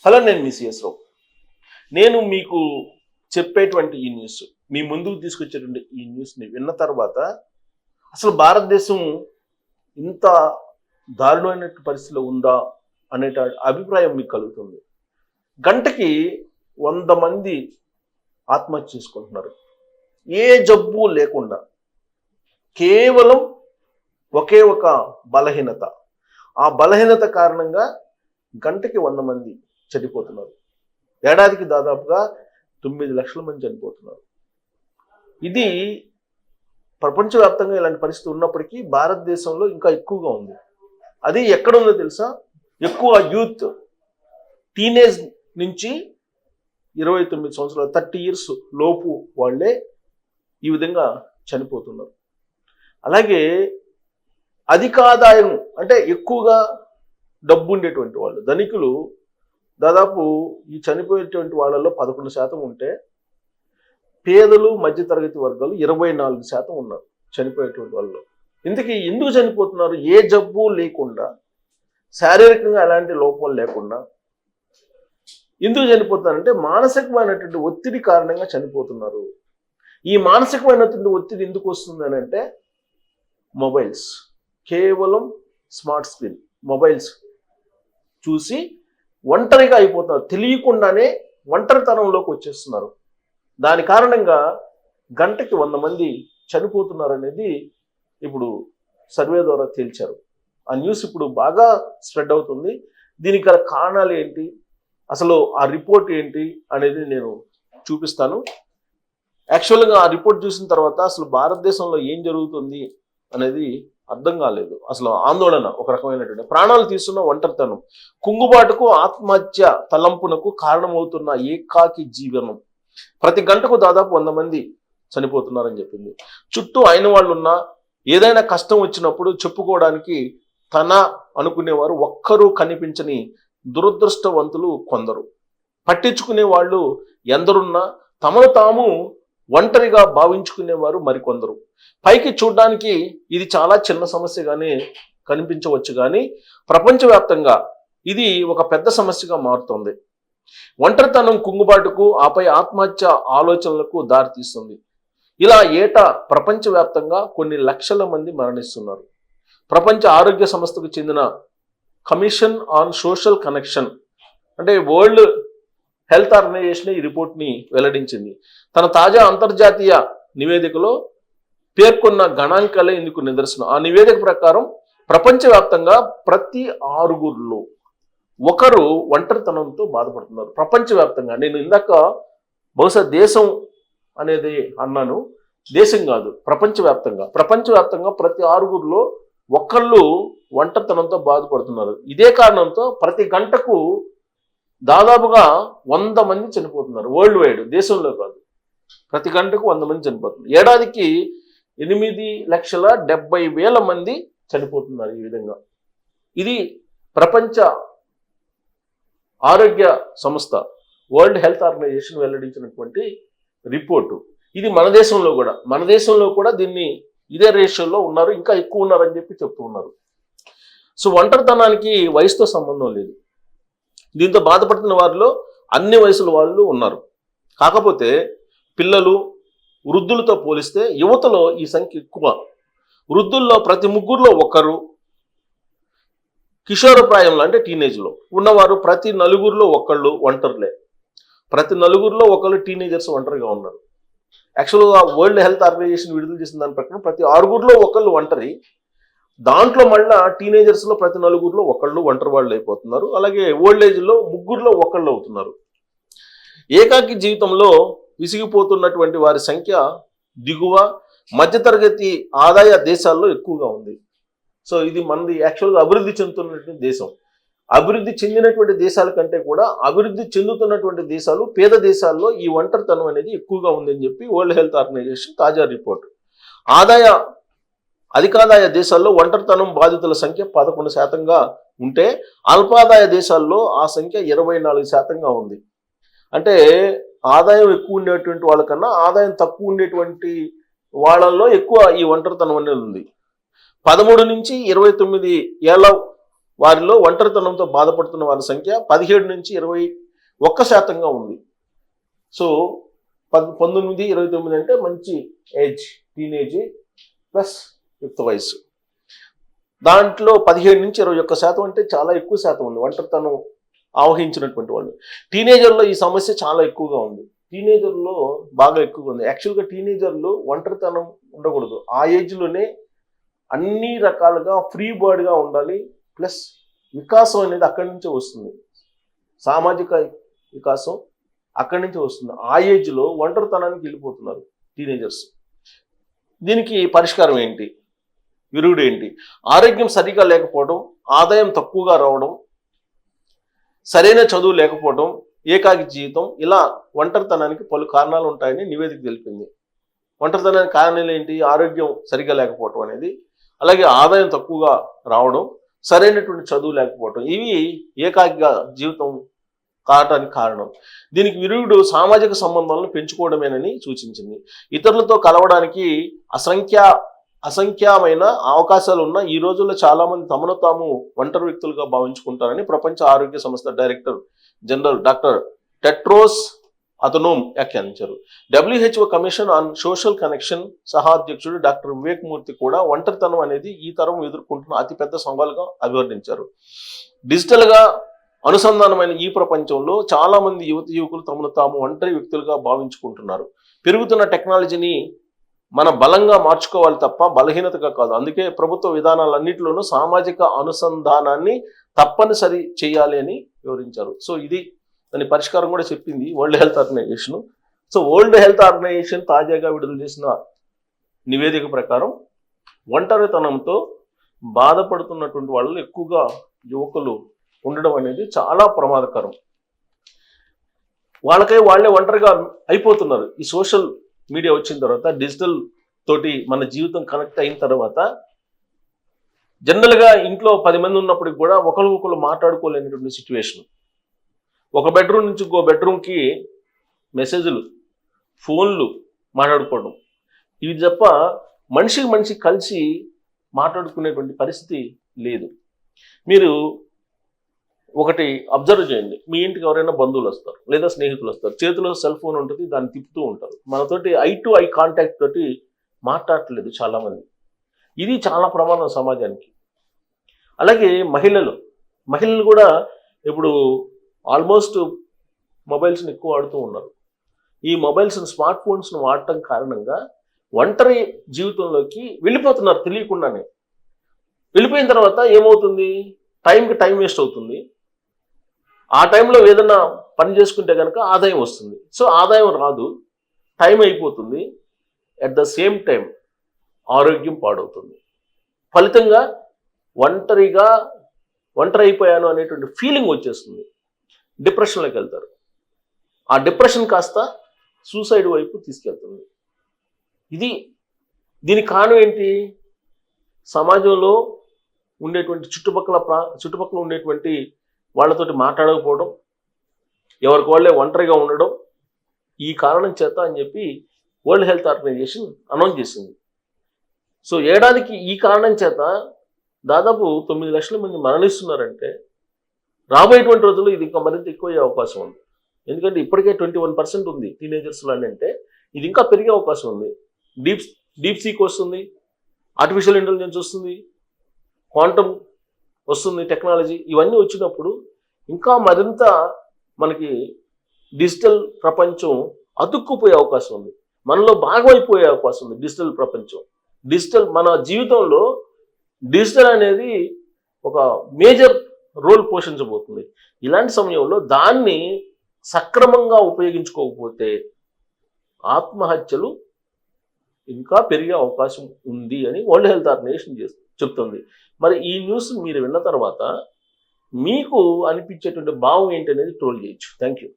Hello, నేను మీ CS రావు. నేను మీకు చెప్పేటువంటి ఈ న్యూస్, మీ ముందుకు తీసుకొచ్చేటువంటి ఈ న్యూస్ని విన్న తర్వాత అసలు భారతదేశం ఇంత దారుణమైన పరిస్థితిలో ఉందా అనే అభిప్రాయం మీకు కలుగుతుంది. గంటకి 100 మంది ఆత్మహత్య చేసుకుంటున్నారు, ఏ జబ్బు లేకుండా. కేవలం ఒకే ఒక బలహీనత, ఆ బలహీనత కారణంగా గంటకి 100 మంది చనిపోతున్నారు. ఏడాదికి దాదాపుగా 9 లక్షల మంది చనిపోతున్నారు. ఇది ప్రపంచవ్యాప్తంగా ఇలాంటి పరిస్థితి ఉన్నప్పటికీ భారతదేశంలో ఇంకా ఎక్కువగా ఉంది. అది ఎక్కడ ఉందో తెలుసా? ఎక్కువ యూత్, టీనేజ్ నుంచి 29 సంవత్సరాలు 30 ఇయర్స్ లోపు వాళ్ళే ఈ విధంగా చనిపోతున్నారు. అలాగే అధికాదాయం అంటే ఎక్కువగా డబ్బు ఉండేటువంటి వాళ్ళు, ధనికులు దాదాపు ఈ చనిపోయేటువంటి వాళ్ళలో 11% ఉంటే, పేదలు మధ్యతరగతి వర్గాలు 24% ఉన్నారు చనిపోయేటువంటి వాళ్ళు. ఇందుకు ఎందుకు చనిపోతున్నారు? ఏ జబ్బు లేకుండా, శారీరకంగా ఎలాంటి లోపాలు లేకుండా ఎందుకు చనిపోతున్నారంటే మానసికమైనటువంటి ఒత్తిడి కారణంగా చనిపోతున్నారు. ఈ మానసికమైనటువంటి ఒత్తిడి ఎందుకు వస్తుంది అని అంటే మొబైల్స్, కేవలం స్మార్ట్ స్క్రీన్ మొబైల్స్ చూసి ఒంటరిగా అయిపోతున్నారు. తెలియకుండానే ఒంటరితనంలోకి వచ్చేస్తున్నారు. దాని కారణంగా గంటకి 100 మంది చనిపోతున్నారు అనేది ఇప్పుడు సర్వే ద్వారా తేల్చారు. ఆ న్యూస్ ఇప్పుడు బాగా స్ప్రెడ్ అవుతుంది. దీనికి గల కారణాలు ఏంటి, అసలు ఆ రిపోర్ట్ ఏంటి అనేది నేను చూపిస్తాను. యాక్చువల్గా ఆ రిపోర్ట్ చూసిన తర్వాత అసలు భారతదేశంలో ఏం జరుగుతుంది అనేది అర్థం కాలేదు. అసలు ఆందోళన, ఒక రకమైనటువంటి ప్రాణాలు తీస్తున్న ఒంటరితనం, కుంగుబాటుకు, ఆత్మహత్య తలంపునకు కారణమవుతున్న ఏకాకి జీవనం. ప్రతి గంటకు దాదాపు 100 మంది చనిపోతున్నారని చెప్పింది. చుట్టూ అయిన వాళ్ళు ఉన్నా, ఏదైనా కష్టం వచ్చినప్పుడు చెప్పుకోవడానికి తన అనుకునేవారు ఒక్కరూ కనిపించని దురదృష్టవంతులు కొందరు. పట్టించుకునే వాళ్ళు ఎందరున్నా తమను తాము ఒంటరిగా భావించుకునేవారు మరికొందరు. పైకి చూడడానికి ఇది చాలా చిన్న సమస్యగానే కనిపించవచ్చు, కానీ ప్రపంచవ్యాప్తంగా ఇది ఒక పెద్ద సమస్యగా మారుతుంది. ఒంటరితనం కుంగుబాటుకు, ఆపై ఆత్మహత్య ఆలోచనలకు దారితీస్తుంది. ఇలా ఏటా ప్రపంచవ్యాప్తంగా కొన్ని లక్షల మంది మరణిస్తున్నారు. ప్రపంచ ఆరోగ్య సంస్థకు చెందిన కమిషన్ ఆన్ సోషల్ కనెక్షన్ అంటే వరల్డ్ హెల్త్ ఆర్గనైజేషన్ ఈ రిపోర్ట్ని వెల్లడించింది. తన తాజా అంతర్జాతీయ నివేదికలో పేర్కొన్న గణాంకాలే ఇందుకు నిదర్శనం. ఆ నివేదిక ప్రకారం ప్రపంచవ్యాప్తంగా ప్రతి 6గురిలో ఒకరు ఒంటరితనంతో బాధపడుతున్నారు. ప్రపంచవ్యాప్తంగా, నేను ఇందాక బహుశా దేశం అనేది అన్నాను, దేశం కాదు, ప్రపంచవ్యాప్తంగా ప్రతి 6గురిలో ఒకళ్ళు ఒంటరితనంతో బాధపడుతున్నారు. ఇదే కారణంతో ప్రతి గంటకు దాదాపుగా 100 మంది చనిపోతున్నారు. వరల్డ్ వైడ్, దేశంలో కాదు, ప్రతి గంటకు 100 మంది చనిపోతున్నారు. ఏడాదికి 8,70,000 మంది చనిపోతున్నారు ఈ విధంగా. ఇది ప్రపంచ ఆరోగ్య సంస్థ, వరల్డ్ హెల్త్ ఆర్గనైజేషన్ వెల్లడించినటువంటి రిపోర్టు. ఇది మన దేశంలో కూడా దీన్ని ఇదే రేషియోలో ఉన్నారు, ఇంకా ఎక్కువ ఉన్నారని చెప్పి చెప్తూ ఉన్నారు. సో ఒంటరితనానికి వయసుతో సంబంధం లేదు. దీంతో బాధపడుతున్న వారిలో అన్ని వయసుల వాళ్ళు ఉన్నారు. కాకపోతే పిల్లలు, వృద్ధులతో పోలిస్తే యువతలో ఈ సంఖ్య ఎక్కువ. వృద్ధుల్లో ప్రతి 3గురిలో ఒకరు, కిషోరప్రాయంలో అంటే టీనేజ్లో ఉన్నవారు ప్రతి 4గురిలో ఒకళ్ళు ఒంటరిలే. ప్రతి 4గురిలో ఒకళ్ళు టీనేజర్స్ ఒంటరిగా ఉన్నారు. యాక్చువల్గా వరల్డ్ హెల్త్ ఆర్గనైజేషన్ విడుదల చేసిన దాని ప్రకారం ప్రతి 6గురిలో ఒకళ్ళు ఒంటరి. దాంట్లో మళ్ళీ టీనేజర్స్లో ప్రతి 4గురిలో ఒకళ్ళు ఒంటరి వాళ్ళు అయిపోతున్నారు. అలాగే ఓల్డ్ ఏజ్లో 3గురిలో ఒకళ్ళు అవుతున్నారు. ఏకాకి జీవితంలో విసిగిపోతున్నటువంటి వారి సంఖ్య దిగువ, మధ్యతరగతి ఆదాయ దేశాల్లో ఎక్కువగా ఉంది. సో ఇది మనది యాక్చువల్గా అభివృద్ధి చెందుతున్నటువంటి దేశం. అభివృద్ధి చెందినటువంటి దేశాల కంటే కూడా అభివృద్ధి చెందుతున్నటువంటి దేశాలు, పేద దేశాల్లో ఈ ఒంటరితనం అనేది ఎక్కువగా ఉందని చెప్పి వరల్డ్ హెల్త్ ఆర్గనైజేషన్ తాజా రిపోర్ట్. అధికాదాయ దేశాల్లో ఒంటరితనం బాధితుల సంఖ్య 11%గా ఉంటే, అల్పాదాయ దేశాల్లో ఆ సంఖ్య 24%గా ఉంది. అంటే ఆదాయం ఎక్కువ ఉండేటువంటి వాళ్ళకన్నా ఆదాయం తక్కువ ఉండేటువంటి వాళ్ళల్లో ఎక్కువ ఈ ఒంటరితనం అనేది ఉంది. 13 నుంచి 29 ఏళ్ల వారిలో ఒంటరితనంతో బాధపడుతున్న వారి సంఖ్య 17 నుంచి 21% ఉంది. సో 19, 29 అంటే మంచి ఏజ్, టీనేజ్ ప్లస్ యుక్త వయసు. దాంట్లో 17 నుంచి 21% అంటే చాలా ఎక్కువ శాతం ఉంది ఒంటరితనం ఆవహించినటువంటి వాళ్ళు. టీనేజర్లో ఈ సమస్య చాలా ఎక్కువగా ఉంది. టీనేజర్లో బాగా ఎక్కువగా ఉంది. యాక్చువల్గా టీనేజర్లు ఒంటరితనం ఉండకూడదు. ఆ ఏజ్లోనే అన్ని రకాలుగా ఫ్రీ బర్డ్గా ఉండాలి. ప్లస్ వికాసం అనేది అక్కడి నుంచే వస్తుంది. సామాజిక వికాసం అక్కడి నుంచే వస్తుంది. ఆ ఏజ్లో ఒంటరితనానికి వెళ్ళిపోతున్నారు టీనేజర్స్. దీనికి పరిష్కారం ఏంటి? విరుగుడు ఏంటి? ఆరోగ్యం సరిగా లేకపోవడం, ఆదాయం తక్కువగా రావడం, సరైన చదువు లేకపోవడం, ఏకాకి జీవితం, ఇలా ఒంటరితనానికి పలు కారణాలు ఉంటాయని నివేదిక తెలిపింది. ఒంటరితనానికి కారణాలు ఏంటి? ఆరోగ్యం సరిగా లేకపోవడం అనేది, అలాగే ఆదాయం తక్కువగా రావడం, సరైనటువంటి చదువు లేకపోవడం, ఇవి ఏకాకిగా జీవితం కావటానికి కారణం. దీనికి విరుగుడు సామాజిక సంబంధాలను పెంచుకోవడమేనని సూచించింది. ఇతరులతో కలవడానికి అసంఖ్యమైన అవకాశాలు ఉన్న ఈ రోజుల్లో చాలా మంది తమను తాము ఒంటరి వ్యక్తులుగా భావించుకుంటారని ప్రపంచ ఆరోగ్య సంస్థ director general doctor Tedros Adhanom వ్యాఖ్యానించారు. WHO commission on social connection సహా అధ్యక్షుడు డాక్టర్ వివేక్ మూర్తి కూడా ఒంటరితనం అనేది ఈ తరం ఎదుర్కొంటున్న అతిపెద్ద సవాలుగా అభివర్ణించారు. డిజిటల్గా అనుసంధానమైన ఈ ప్రపంచంలో చాలా మంది యువకులు తమను తాము ఒంటరి వ్యక్తులుగా భావించుకుంటున్నారు. పెరుగుతున్న టెక్నాలజీని మనం బలంగా మార్చుకోవాలి తప్ప బలహీనతగా కాదు. అందుకే ప్రభుత్వ విధానాలన్నింటిలోనూ సామాజిక అనుసంధానాన్ని తప్పనిసరి చేయాలి అని వివరించారు. సో ఇది దాని పరిష్కారం కూడా చెప్పింది world health organization. So world health organization తాజాగా విడుదల చేసిన నివేదిక ప్రకారం ఒంటరితనంతో బాధపడుతున్నటువంటి వాళ్ళు ఎక్కువగా యువకులు ఉండడం అనేది చాలా ప్రమాదకరం. వాళ్ళే ఒంటరిగా అయిపోతున్నారు. ఈ సోషల్ మీడియా వచ్చిన తర్వాత, డిజిటల్ తోటి మన జీవితం కనెక్ట్ అయిన తర్వాత, జనరల్గా ఇంట్లో 10 మంది ఉన్నప్పటికి కూడా ఒకరు మాట్లాడుకోలేనటువంటి సిచ్యువేషన్. ఒక బెడ్రూమ్ నుంచి ఇంకో బెడ్రూమ్కి మెసేజ్లు, ఫోన్లు మాట్లాడుకోవడం, ఇవి తప్ప మనిషి కలిసి మాట్లాడుకునేటువంటి పరిస్థితి లేదు. మీరు ఒకటి అబ్జర్వ్ చేయండి. మీ ఇంటికి ఎవరైనా బంధువులు వస్తారు లేదా స్నేహితులు వస్తారు, చేతిలో సెల్ ఫోన్ ఉంటుంది, దాన్ని తిప్పుతూ ఉంటారు. మనతోటి ఐ టు ఐ కాంటాక్ట్ తోటి మాట్లాడట్లేదు చాలామంది. ఇది చాలా ప్రమాదం సమాజానికి. అలాగే మహిళలు కూడా ఇప్పుడు ఆల్మోస్ట్ మొబైల్స్ని ఎక్కువ వాడుతూ ఉన్నారు. ఈ మొబైల్స్ని, స్మార్ట్ ఫోన్స్ను వాడటం కారణంగా ఒంటరి జీవితంలోకి వెళ్ళిపోతున్నారు తెలియకుండానే. వెళ్ళిపోయిన తర్వాత ఏమవుతుంది? టైం వేస్ట్ అవుతుంది. ఆ టైంలో ఏదైనా పని చేసుకుంటే కనుక ఆదాయం వస్తుంది. సో ఆదాయం రాదు, టైం అయిపోతుంది. అట్ ద సేమ్ టైం ఆరోగ్యం పాడవుతుంది. ఫలితంగా ఒంటరి అయిపోయాను అనేటువంటి ఫీలింగ్ వచ్చేస్తుంది. డిప్రెషన్లోకి వెళ్తారు. ఆ డిప్రెషన్ కాస్త సూసైడ్ వైపు తీసుకెళ్తుంది. దీనికి కారణం ఏంటి? సమాజంలో ఉండేటువంటి చుట్టుపక్కల ఉండేటువంటి వాళ్ళతోటి మాట్లాడకపోవడం, ఎవరికి వాళ్ళే ఒంటరిగా ఉండడం, ఈ కారణం చేత అని చెప్పి వరల్డ్ హెల్త్ ఆర్గనైజేషన్ అనౌన్స్ చేసింది. సో ఏడాదికి ఈ కారణం చేత దాదాపు 9 లక్షల మంది మరణిస్తున్నారంటే రాబోయేటువంటి రోజుల్లో ఇది ఇంకా మరింత ఎక్కువయ్యే అవకాశం ఉంది. ఎందుకంటే ఇప్పటికే 21% ఉంది టీనేజర్స్లో అంటే ఇది ఇంకా పెరిగే అవకాశం ఉంది. డీప్ సీక్ వస్తుంది, ఆర్టిఫిషియల్ ఇంటెలిజెన్స్ వస్తుంది, క్వాంటమ్ వస్తుంది, టెక్నాలజీ, ఇవన్నీ వచ్చినప్పుడు ఇంకా మరింత మనకి డిజిటల్ ప్రపంచం అతుక్కుపోయే అవకాశం ఉంది. మనలో భాగమైపోయే అవకాశం ఉంది డిజిటల్ ప్రపంచం. మన జీవితంలో డిజిటల్ అనేది ఒక మేజర్ రోల్ పోషించబోతుంది. ఇలాంటి సమయంలో దాన్ని సక్రమంగా ఉపయోగించుకోకపోతే ఆత్మహత్యలు ఇంకా పెరిగే అవకాశం ఉంది అని వరల్డ్ హెల్త్ ఆర్గనైజేషన్ చెప్తుంది. మరి ఈ న్యూస్ మీరు విన్న తర్వాత మీకు అనిపించేటువంటి భావం ఏంటి అనేది ట్రోల్ చేయొచ్చు. Thank you.